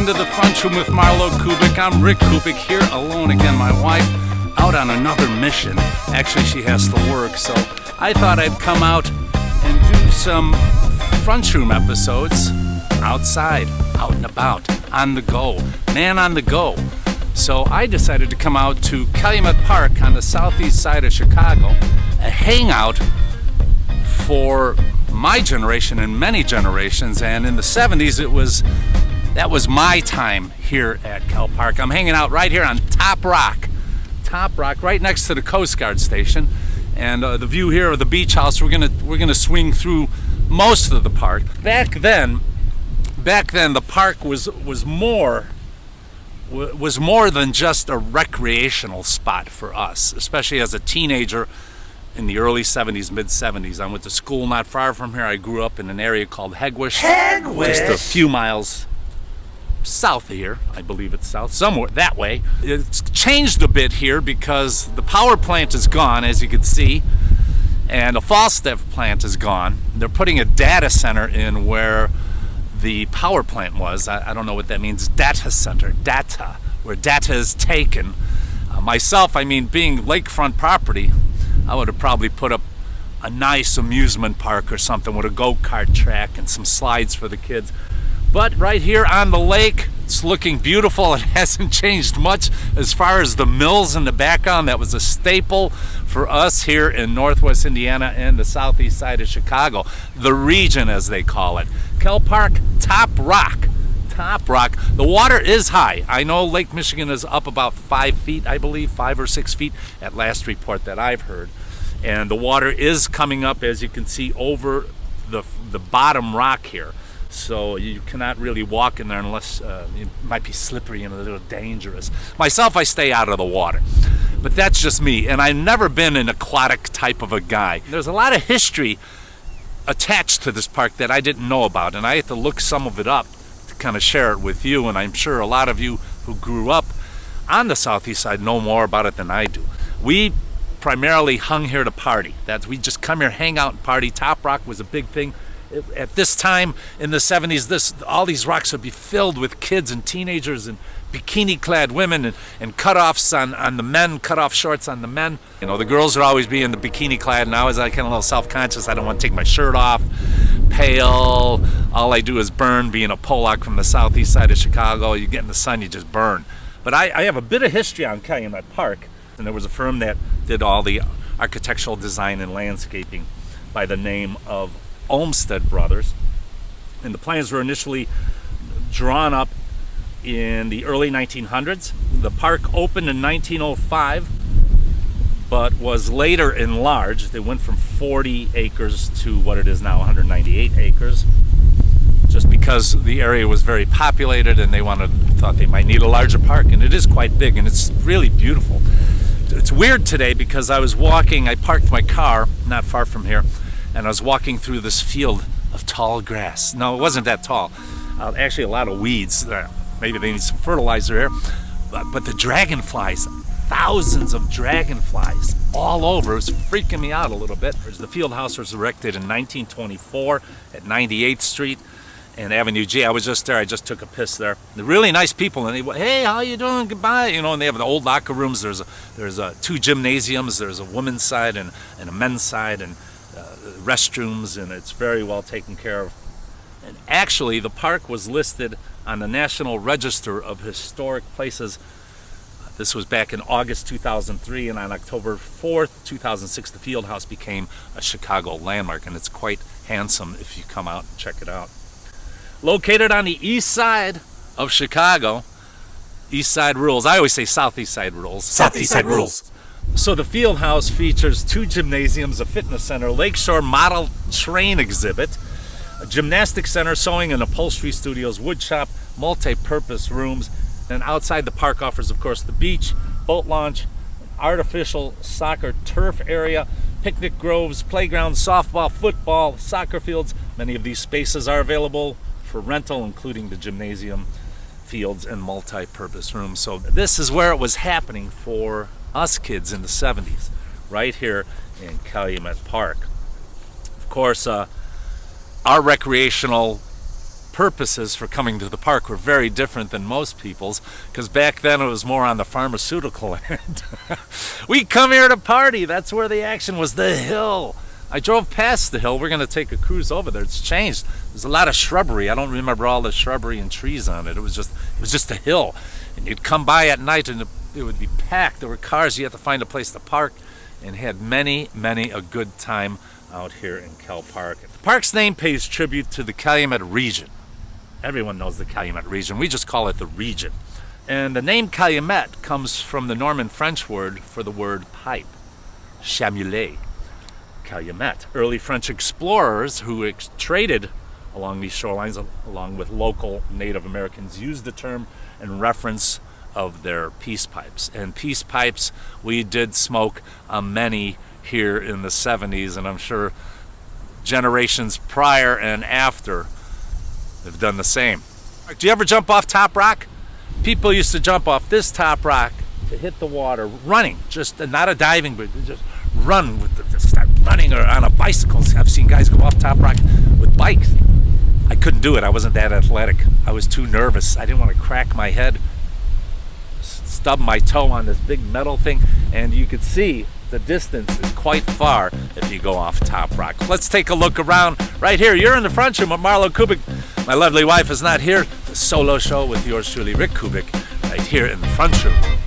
to the Front Room with MarlowKubic. I'm Rick Kubic here alone again. My wife out on another mission. Actually, she has to work, so I thought I'd come out and do some Front Room episodes outside, out and about, on the go, man on the go. So I decided to come out to Calumet Park on the southeast side of Chicago, a hangout for my generation and many generations. And in the 70s, that was my time here at Cal Park. I'm hanging out right here on Top Rock, right next to the Coast Guard station, and the view here of the beach house. We're gonna swing through most of the park. Back then, the park was more than just a recreational spot for us, especially as a teenager in the early 70s, mid 70s. I went to school not far from here. I grew up in an area called Hegwish, just a few miles south of here. I believe it's south, somewhere that way. It's changed a bit here because the power plant is gone, as you can see, and the Falstaff plant is gone. They're putting a data center in where the power plant was. I don't know what that means. Data center, where data is taken. Myself, being lakefront property, I would have probably put up a nice amusement park or something with a go-kart track and some slides for the kids. But right here on the lake, it's looking beautiful. It hasn't changed much as far as the mills in the background. That was a staple for us here in Northwest Indiana and the southeast side of Chicago, the region as they call it. Cal Park, Top Rock. The water is high. I know Lake Michigan is up about 5 feet, I believe, 5 or 6 feet at last report that I've heard. And the water is coming up, as you can see, over the bottom rock here. So you cannot really walk in there unless it might be slippery and a little dangerous. Myself, I stay out of the water. But that's just me. And I've never been an aquatic type of a guy. There's a lot of history attached to this park that I didn't know about. And I had to look some of it up to kind of share it with you. And I'm sure a lot of you who grew up on the southeast side know more about it than I do. We primarily hung here to party. We just come here, hang out and party. Top Rock was a big thing. At this time in the 70s, all these rocks would be filled with kids and teenagers and bikini-clad women and cut-offs on the men, cut-off shorts on the men. You know, the girls would always be in the bikini-clad, and I was kind of a little self-conscious. I don't want to take my shirt off. Pale. All I do is burn, being a Polak from the southeast side of Chicago. You get in the sun, you just burn. But I have a bit of history on Calumet Park, and there was a firm that did all the architectural design and landscaping by the name of Olmsted Brothers, and the plans were initially drawn up in the early 1900s. The park opened in 1905, but was later enlarged. They went from 40 acres to what it is now, 198 acres, just because the area was very populated and they thought they might need a larger park. And it is quite big, and it's really beautiful. It's weird today because I parked my car not far from here, and I was walking through this field of tall grass. No, it wasn't that tall. Actually, a lot of weeds. Maybe they need some fertilizer here. But the dragonflies, thousands of dragonflies all over. It was freaking me out a little bit. The field house was erected in 1924 at 98th Street and Avenue G. I was just there. I just took a piss there. They're really nice people. And they went, "Hey, how you doing? Goodbye." You know, and they have the old locker rooms. There's 2 gymnasiums. There's a women's side and a men's side, and restrooms, and it's very well taken care of. And actually, the park was listed on the National Register of Historic Places. This was back in August 2003, and on October 4th, 2006, the field house became a Chicago landmark, and it's quite handsome if you come out and check it out. Located on the east side of Chicago, east side rules. I always say southeast side rules. Southeast side rules. So the field house features 2 gymnasiums, a fitness center, lakeshore model train exhibit, a gymnastics center, sewing and upholstery studios, wood shop, multi-purpose rooms, and outside the park offers, of course, the beach, boat launch, artificial soccer turf area, picnic groves, playgrounds, softball, football, soccer fields. Many of these spaces are available for rental, including the gymnasium, fields, and multi-purpose rooms. So this is where it was happening for us kids in the 70s, right here in Calumet Park. Of course, our recreational purposes for coming to the park were very different than most people's, because back then it was more on the pharmaceutical end. We come here to party. That's where the action was. The hill. I drove past the hill. We're going to take a cruise over there. It's changed. There's a lot of shrubbery. I don't remember all the shrubbery and trees on it. It was just a hill. And you'd come by at night and it would be packed. There were cars. You had to find a place to park, and had many a good time out here in Cal Park. The park's name pays tribute to the Calumet region. Everyone knows the Calumet region. We just call it the region. And the name Calumet comes from the Norman French word for the word pipe, chamulet. Calumet. Early French explorers who traded along these shorelines, along with local Native Americans, used the term in reference of their peace pipes. And peace pipes, we did smoke many here in the 70s, and I'm sure generations prior and after have done the same. Do you ever jump off Top Rock? People used to jump off this Top Rock to hit the water, running, just not a diving, but just run start running, or on a bicycle. I've seen guys go off Top Rock with bikes. I couldn't do it. I wasn't that athletic. I was too nervous. I didn't want to crack my head, stub my toe on this big metal thing, and you could see the distance is quite far if you go off Top Rock. Let's take a look around right here. You're in the front room with MarlowKubic. My lovely wife is not here. The solo show with yours truly, Rick Kubic, right here in the front room.